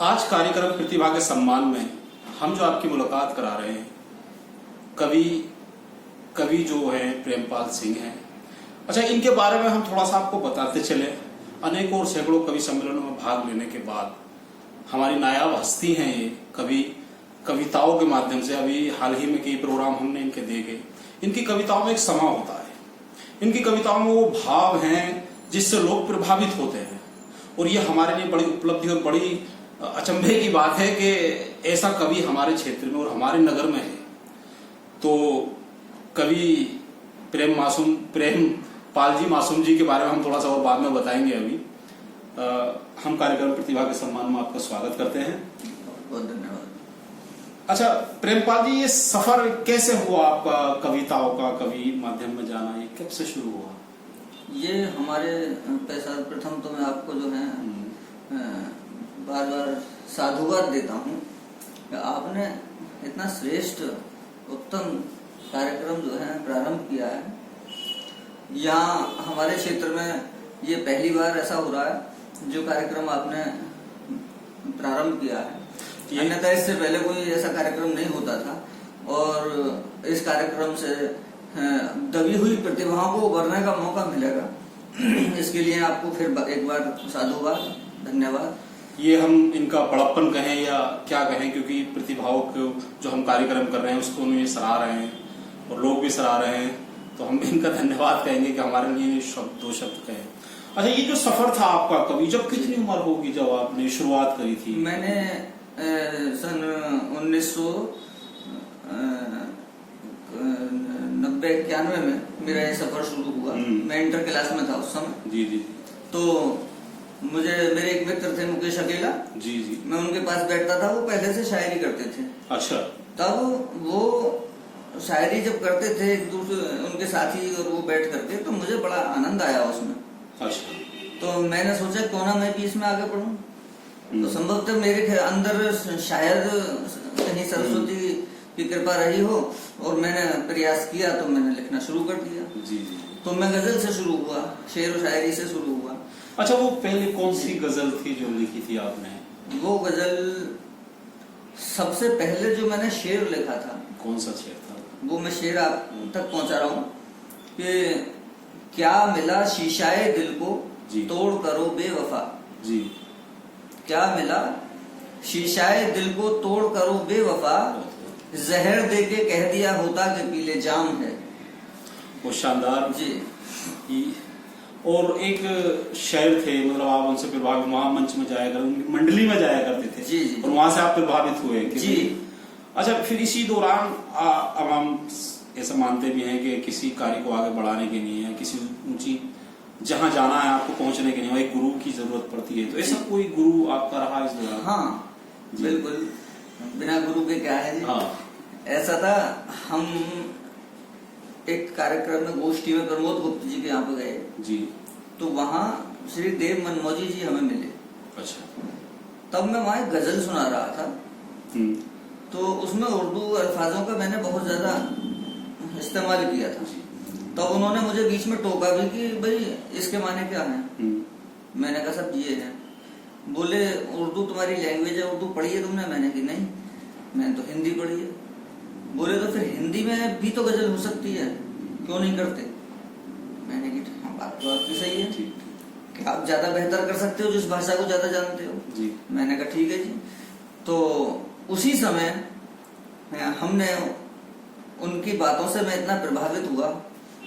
आज कार्यक्रम प्रतिभा के सम्मान में हम जो आपकी मुलाकात करा रहे हैं कवि जो है प्रेमपाल सिंह हैं। अच्छा, इनके बारे में हम थोड़ा सा आपको बताते चले। अनेकों और सैकड़ों कवि सम्मेलनों में भाग लेने के बाद हमारी नायाब हस्ती हैं ये कवि। कविताओं के माध्यम से अभी हाल ही में कई प्रोग्राम हमने इनके देखे। इनकी कविताओं में एक समा होता है, इनकी कविताओं में वो भाव हैं जिससे लोग प्रभावित होते हैं। और ये हमारे लिए बड़ी उपलब्धि और बड़ी अचंभे की बात है कि ऐसा कवि हमारे क्षेत्र में और हमारे नगर में है। तो कवि प्रेमपाल जी मासूम जी के बारे में हम थोड़ा सा और बाद में बताएंगे। अभी हम कार्यक्रम प्रतिभा के सम्मान में आपका स्वागत करते हैं। बहुत धन्यवाद। अच्छा प्रेमपाल जी, ये सफर कैसे हुआ आपका कविताओं का कवि माध्यम में जाना, ये कब से शुरू हुआ? ये हमारे प्रथम तो मैं आपको जो है बार बार साधुवाद देता हूँ कि आपने इतना श्रेष्ठ उत्तम कार्यक्रम जो है प्रारंभ किया है। यहाँ हमारे क्षेत्र में ये पहली बार ऐसा हो रहा है जो कार्यक्रम आपने प्रारंभ किया है। अन्यथा इससे पहले कोई ऐसा कार्यक्रम नहीं होता था और इस कार्यक्रम से दबी हुई प्रतिभाओं को उभरने का मौका मिलेगा। इसके लिए आपको फिर एक बार साधुवाद, धन्यवाद। ये हम इनका बड़प्पन कहें या क्या कहें, क्योंकि प्रतिभाओं को जो हम कार्यक्रम कर रहे हैं उसको ये सराह रहे हैं और लोग भी सराह रहे हैं, तो हम इनका धन्यवाद कहेंगे कि हमारे लिए दो शब्द कहें। अच्छा, ये जो सफर था आपका कवि, जब कितनी उम्र होगी जब आपने शुरुआत करी थी? मैंने सन 1990-91 में मेरा ये सफर शुरू हुआ। मैं इंटर क्लास में था उस समय। जी जी। तो मुझे मेरे एक मित्र थे मुकेश अकेला। जी जी। मैं उनके पास बैठता था, वो पहले से शायरी करते थे। अच्छा। तब वो शायरी जब करते थे एक दूसरे उनके साथी और वो बैठ करके, तो मुझे बड़ा आनंद आया उसमें। अच्छा। तो मैंने सोचा क्यों ना मैं भी इसमें आगे बढ़ूं। तो संभवतः मेरे अंदर शायद कहीं सरस्वती की कृपा रही हो और मैंने प्रयास किया तो मैंने लिखना शुरू कर दिया। जी जी। तो मैं गजल से शुरू हुआ, शेर और शायरी से शुरू हुआ। अच्छा, वो पहले कौन सी गजल थी जो लिखी थी आपने? वो गजल सबसे पहले जो मैंने शेर लिखा था। कौन सा शेर था? वो मैं शेर आप तक पहुंचा रहा हूँ कि क्या मिला शीशाए दिल को तोड़ करो बेवफा। जी। क्या मिला शीशाए दिल को तोड़ करो बेवफा, जहर दे के कह दिया होता कि पीले जाम है। वो शानदार जी। और एक शायर थे, मतलब आप उनसे प्रभावित, वहां मंच में जाया करते, मंडली में जाया करते थे। जी जी। और वहां से आप प्रभावित हुए जी। अच्छा, फिर इसी दौरान अब हम ऐसा मानते भी हैं कि किसी कार्य को आगे बढ़ाने के लिए या किसी ऊंची जहां जाना है आपको पहुंचने के लिए एक गुरु की जरूरत पड़ती है। तो ऐसा कोई गुरु आपका रहा इस दौरान? हाँ बिल्कुल, बिना गुरु के क्या है जी। हाँ। ऐसा था, हम एक कार्यक्रम में गोष्ठी में प्रमोद गुप्त जी के यहाँ पे गए जी। तो वहाँ श्री देव मनमोजी जी हमें मिले। अच्छा। तब मैं वहाँ एक गजल सुना रहा था। तो उसमें उर्दू अल्फाजों का मैंने बहुत ज्यादा इस्तेमाल किया था। तो उन्होंने मुझे बीच में टोका भी कि भाई इसके माने क्या है। मैंने कहा सब ये है। बोले उर्दू तुम्हारी लैंग्वेज है, उर्दू पढ़ी है तुमने? मैंने कि नहीं, मैंने तो हिंदी पढ़ी है। बोले तो फिर हिंदी में भी तो गजल हो सकती है, क्यों नहीं करते? मैंने कि हाँ, बात तो आपकी सही है कि आप ज्यादा बेहतर कर सकते हो जिस भाषा को ज्यादा जानते हो जी। मैंने कहा ठीक है जी। तो उसी समय हमने उनकी बातों से मैं इतना प्रभावित हुआ,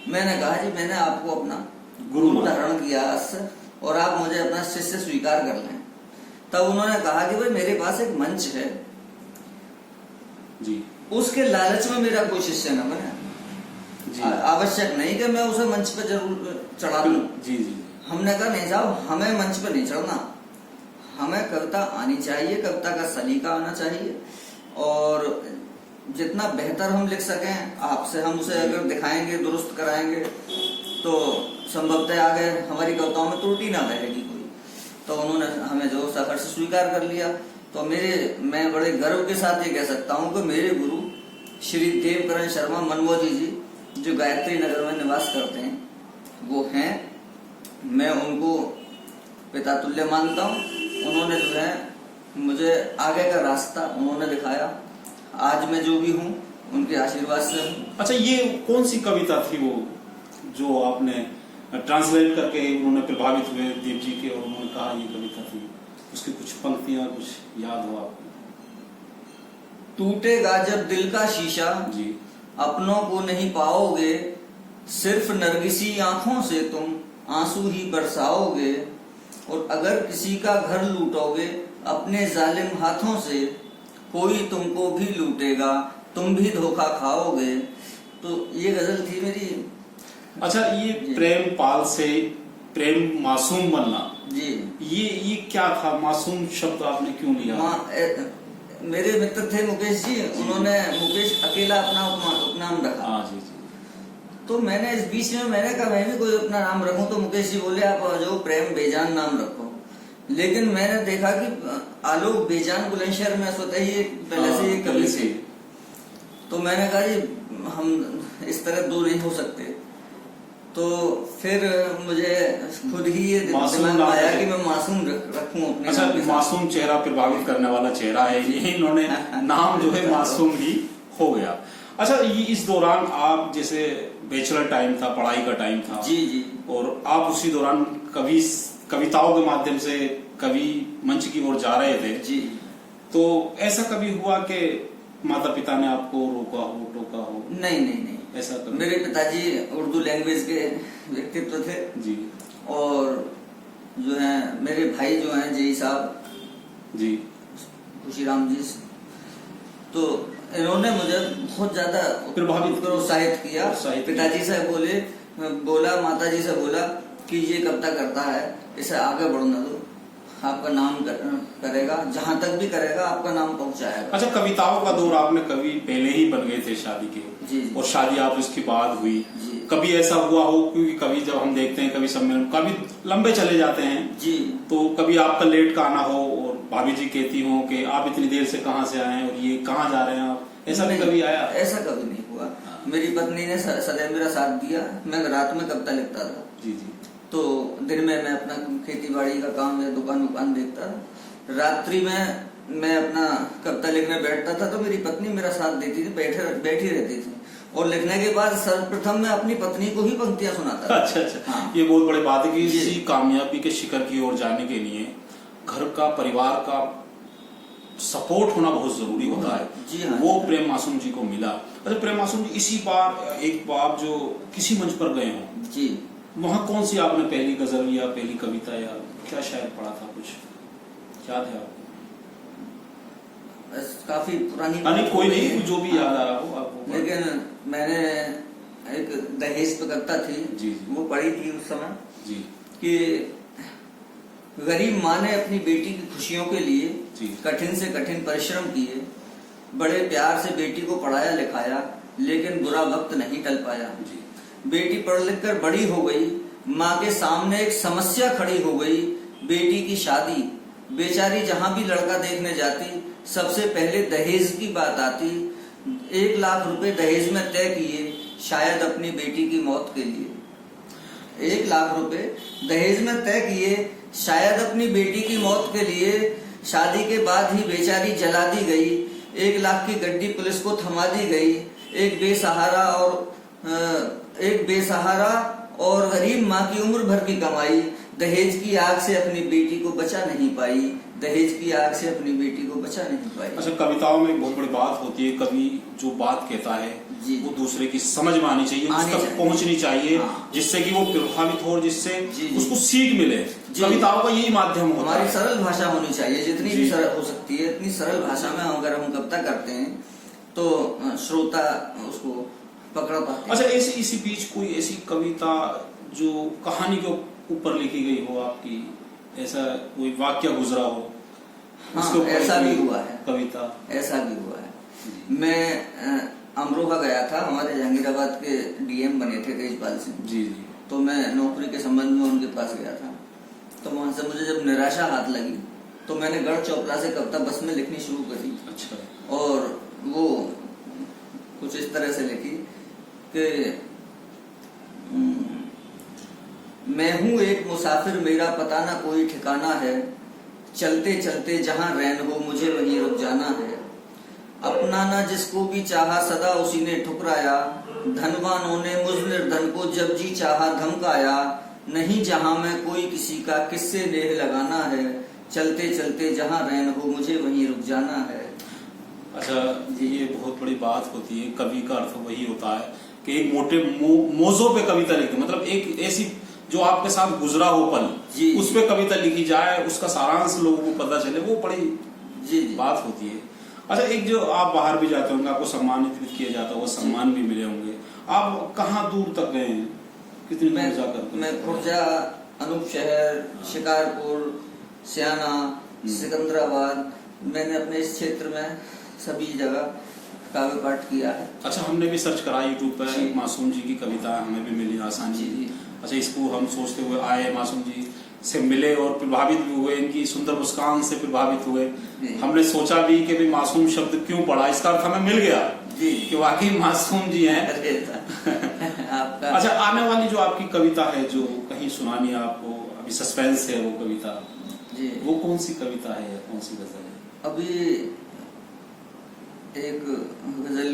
मैंने कहा जी मैंने आपको अपना गुरु धारण किया आज से और आप मुझे अपना शिष्य स्वीकार कर लें। तब उन्होंने कहा कि भाई मेरे पास एक मंच है जी, उसके लालच में मेरा कोई शिष्य न बने। आवश्यक नहीं कि मैं उसे मंच पे जरूर चढ़ा दूं। जी जी। हमने कहा नहीं साहब, हमें मंच पे नहीं चढ़ना, हमें कविता आनी चाहिए, कविता का सलीका आना चाहिए और जितना बेहतर हम लिख सकें आपसे हम उसे अगर दिखाएंगे, दुरुस्त कराएंगे तो संभवतः आगे हमारी कविताओं में त्रुटि ना रहेगी कोई। तो उन्होंने हमें जो सफर से स्वीकार कर लिया। तो मैं बड़े गर्व के साथ ये कह सकता हूँ कि मेरे गुरु श्री देवकरण शर्मा मनमोजी जी जो गायत्री नगर में निवास करते हैं वो हैं। मैं उनको पिता तुल्य मानता हूँ। उन्होंने जो है मुझे मुझे आगे का रास्ता उन्होंने दिखाया। आज मैं जो भी हूँ उनके आशीर्वाद से हूँ। अच्छा, ये कौन सी कविता थी वो जो आपने ट्रांसलेट करके उन्होंने प्रभावित हुए देव जी के और उन्होंने कहा ये कविता थी, उसकी कुछ पंक्तियां कुछ याद हो आपको? टूटेगा जब दिल का शीशा जी, अपनों को नहीं पाओगे, सिर्फ नरगिसी आंखों से तुम आंसू ही बरसाओगे, और अगर किसी का घर लूटोगे अपने जालिम हाथों से, कोई तुमको भी लूटेगा तुम भी धोखा खाओगे। तो ये गजल थी मेरी। अच्छा, ये प्रेमपाल से प्रेम मासूम बनना, जी, ये क्या था? मासूम शब्द आपने क्यों लिया? मेरे मित्र थे मुकेश जी, उन्होंने मुकेश अकेला अपना उपनाम रखा। हाँ जी जी। तो मैंने इस बीच में मैंने कहा मैं भी कोई अपना नाम रखूं, तो मुकेश जी बोले आप जो प्रेम बेजान नाम रखो। लेकिन मैंने देखा कि आलोक बेजान बुलंदशहर में स्वतः ही पहले से ही कवि थे, तो मैंने कहा जी हम इस तरह दो नहीं हो सकते। तो फिर मुझे खुद ही ये दिमाग में आया कि मैं मासूम रखूं अपने। अच्छा, मासूम चेहरा प्रभावित करने वाला चेहरा है ये, इन्होंने नाम जो है मासूम ही हो गया। अच्छा, ये इस दौरान आप जैसे बैचलर टाइम था, पढ़ाई का टाइम था जी जी, और आप उसी दौरान कविताओं के माध्यम से कवि मंच की ओर जा रहे थे जी, तो ऐसा कभी हुआ कि माता पिता ने आपको रोका हो, टोका हो? नहीं नहीं नहीं, ऐसा कभी? मेरे पिताजी उर्दू लैंग्वेज के व्यक्तित्व थे जी, और जो है मेरे भाई जो हैं जेई साहब जी, खुशीराम जी, तो इन्होंने मुझे बहुत ज्यादा प्रभावित प्रोत्साहित किया। पिताजी से बोला माता जी से बोला कि ये कविता करता है, इसे आगे बढ़ने दो, आपका नाम करेगा, जहां तक भी करेगा आपका नाम पहुंचाएगा। अच्छा, कविताओं का दौर आपने कभी पहले ही बन गए थे शादी के? जी, और शादी आप इसके बाद हुई जी। कभी ऐसा हुआ हो, क्योंकि कभी जब हम देखते हैं कभी सम्मेलन कभी लंबे चले जाते हैं जी, तो कभी आपका लेट का आना हो और भाभी जी कहती हो कि आप इतनी देर से कहाँ से आए हैं और ये कहाँ जा रहे हैं आप, ऐसा भी कभी आया? ऐसा कभी नहीं हुआ। मेरी पत्नी ने सदैव मेरा साथ दिया। मैं रात में कविता लिखता था, जी जी, तो दिन में मैं अपना खेती बाड़ी का काम या दुकान देखता था, रात्रि में मैं अपना कविता लिखने बैठता था, तो मेरी पत्नी मेरा साथ देती थी, बैठी रहती थी, और लिखने के बाद सर्वप्रथम मैं अपनी पत्नी को ही पंक्तियां सुनाता था। अच्छा अच्छा, हाँ। ये बहुत बड़ी बात है कि इसी कामयाबी के शिखर की ओर जाने के लिए घर का, परिवार का सपोर्ट होना बहुत जरूरी होता है। जी हाँ, वो प्रेम मासूम जी को मिला। अच्छा, प्रेम मासूम जी इसी बार एक बार जो किसी मंच पर गए हो जी, वहाँ कौन सी आपने पहली गजल या पहली कविता या क्या शायद पढ़ा था, कुछ याद है आपको? काफी पुरानी, कोई नहीं, जो भी याद आ रहा हो आपको। लेकिन मैंने एक दहेज पे कविता थी जी, वो पढ़ी थी उस समय जी, कि गरीब माँ ने अपनी बेटी की खुशियों के लिए जी, कठिन से कठिन परिश्रम किए, बड़े प्यार से बेटी को पढ़ाया लिखाया, लेकिन बुरा वक्त नहीं टल पाया। जी, बेटी पढ़ लिख कर बड़ी हो गई, माँ के सामने एक समस्या खड़ी हो गई, बेटी की शादी। बेचारी जहां भी लड़का देखने जाती सबसे पहले दहेज की बात आती। 1 लाख रुपए दहेज में तय किए, शायद अपनी बेटी की मौत के लिए। 1 लाख रुपए दहेज में तय किए, शायद अपनी बेटी की मौत के लिए। शादी के बाद ही बेचारी जला दी गई, 1 लाख की गड्डी पुलिस को थमा दी गई। एक बेसहारा और गरीब माँ की उम्र भर की कमाई दहेज की आग से अपनी बेटी को बचा नहीं पाई, दहेज की आग से अपनी बेटी को बचा नहीं पाई। अच्छा, कविताओं में बहुत बड़ी बात होती है, कवि जो बात कहता है जी, वो दूसरे की समझ में आनी चाहिए, उस तक पहुंचनी चाहिए, हाँ। जिससे कि वो प्रभावित हो और जिससे जी, उसको सीख मिले। कविताओं का यही माध्यम होता है। हमारी सरल भाषा होनी चाहिए, जितनी भी सरल हो सकती है इतनी सरल भाषा में अगर हम कविता करते हैं तो श्रोता उसको पकड़ पाते हैं। अच्छा, इसी बीच कोई ऐसी कविता जो कहानी के ऊपर लिखी गई हो आपकी, ऐसा कोई वाक्य गुजरा हो? हाँ, ऐसा भी हुआ है, कविता ऐसा भी हुआ है। मैं अमरोहा गया था, हमारे जहांगीराबाद के डीएम बने थे तेजपाल सिंह जी जी, तो मैं नौकरी के संबंध में उनके पास गया था। तो वहां से मुझे जब निराशा हाथ लगी तो मैंने गढ़ चौपला से कविता बस में लिखनी शुरू करी। अच्छा, और वो कुछ इस तरह से लिखी कि मैं हूं एक मुसाफिर, मेरा पता ना कोई ठिकाना है, चलते चलते जहां रैन हो मुझे वहीं रुक जाना है। अपनाना जिसको भी चाहा सदा उसी ने ठुकराया, धनवानों ने मुझ निर्धन को जब जी चाहा धमकाया। नहीं जहां में कोई किसी का किससे नेह लगाना है, चलते चलते जहां रैन हो मुझे वहीं रुक जाना है। अच्छा, ये बहुत बड़ी बात होती है। कवि का अर्थ वही होता है कि एक मोटे मोजों पे कविता लिखते, मतलब एक ऐसी जो आपके साथ गुजरा हो पल, उस पे कविता लिखी जाए, उसका सारांश लोगों को पता चले, वो बड़ी बात होती है। अच्छा, एक जो आप बाहर भी जाते होंगे, आपको सम्मानित भी किया जाता है, वो सम्मान भी मिले होंगे। आप कहाँ दूर तक गए हैं, कितनी दूर जाकर? मैं खुर्जा, अनूप शहर, शिकारपुर, सियाना, सिकंदराबाद, मैंने अपने इस क्षेत्र में सभी जगह काव्य पाठ किया है। अच्छा, हमने भी सर्च करा यूट्यूब पर, मासूम जी की कविता हमें भी मिली आसानी। अच्छा, इसको हम सोचते हुए आए, मासूम जी से मिले और प्रभावित भी हुए, इनकी सुंदर मुस्कान से प्रभावित हुए। हमने सोचा भी कि भाई मासूम शब्द क्यों पढ़ा, इसका अर्थ हमें मिल गया कि वाकई मासूम जी हैं। आपका अच्छा, आने वाली जो आपकी कविता है, जो कहीं सुनानी है आपको, अभी सस्पेंस है वो कविता जी, वो कौन सी कविता है या कौन सी गजल है? अभी एक गजल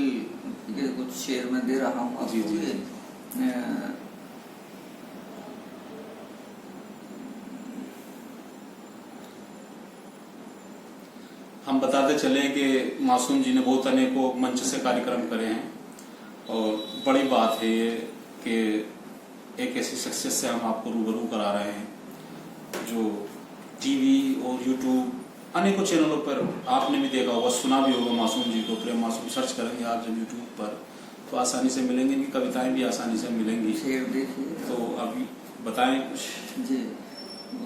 के कुछ शेर में दे रहा हूँ आपको। हम बताते चले कि मासूम जी ने बहुत अनेकों मंच से कार्यक्रम करे हैं, और बड़ी बात है ये कि एक ऐसी शख्सियत से हम आपको रूबरू करा रहे हैं जो टीवी और यूट्यूब अनेकों चैनलों पर आपने भी देखा होगा, सुना भी होगा मासूम जी को। प्रेम मासूम सर्च करेंगे आप जब यूट्यूब पर तो आसानी से मिलेंगे, इनकी कविताएं भी आसानी से मिलेंगी। तो अभी बताएं कुछ। जी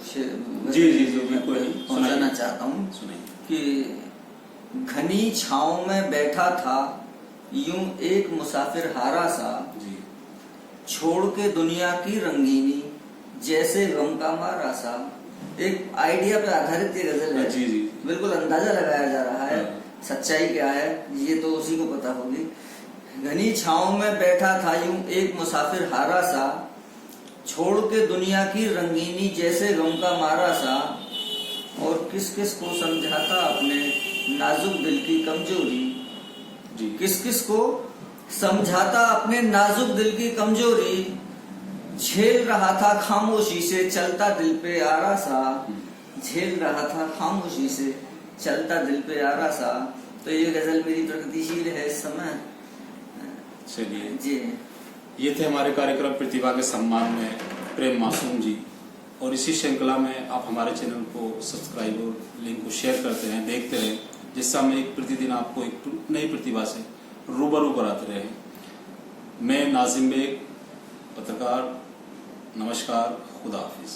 जी जी जी बिल्कुल सुनाना चाहता हूँ सुनाइए कि घनी छांव में बैठा था यूं एक मुसाफिर हारा सा, छोड़ के दुनिया की रंगीनी जैसे गम का मारा सा। एक आइडिया पे आधारित ये गजल है। जी जी बिल्कुल अंदाजा लगाया जा रहा है सच्चाई क्या है, ये तो उसी को पता होगी। घनी छांव में बैठा था यूं एक मुसाफिर हारा सा, छोड़ के दुनिया की रंगीनी जैसे गम का मारा सा। और किस किस को समझाता अपने नाजुक दिल की कमजोरी, किस किस को समझाता अपने नाजुक दिल की कमजोरी। झेल रहा था खामोशी से चलता दिल पे आरा सा, झेल रहा था खामोशी से चलता दिल पे आरा सा। तो ये गजल मेरी प्रगतिशील है इस समय। चलिए जी, ये थे हमारे कार्यक्रम प्रतिभा के सम्मान में प्रेम मासूम जी। और इसी श्रृंखला में आप हमारे चैनल को सब्सक्राइब और लिंक को शेयर करते रहें, देखते रहें, जिससे हम एक प्रतिदिन आपको एक नई प्रतिभा से रूबरू कराते रहे। मैं नाजिम बेग, पत्रकार, नमस्कार, खुदा हाफिज।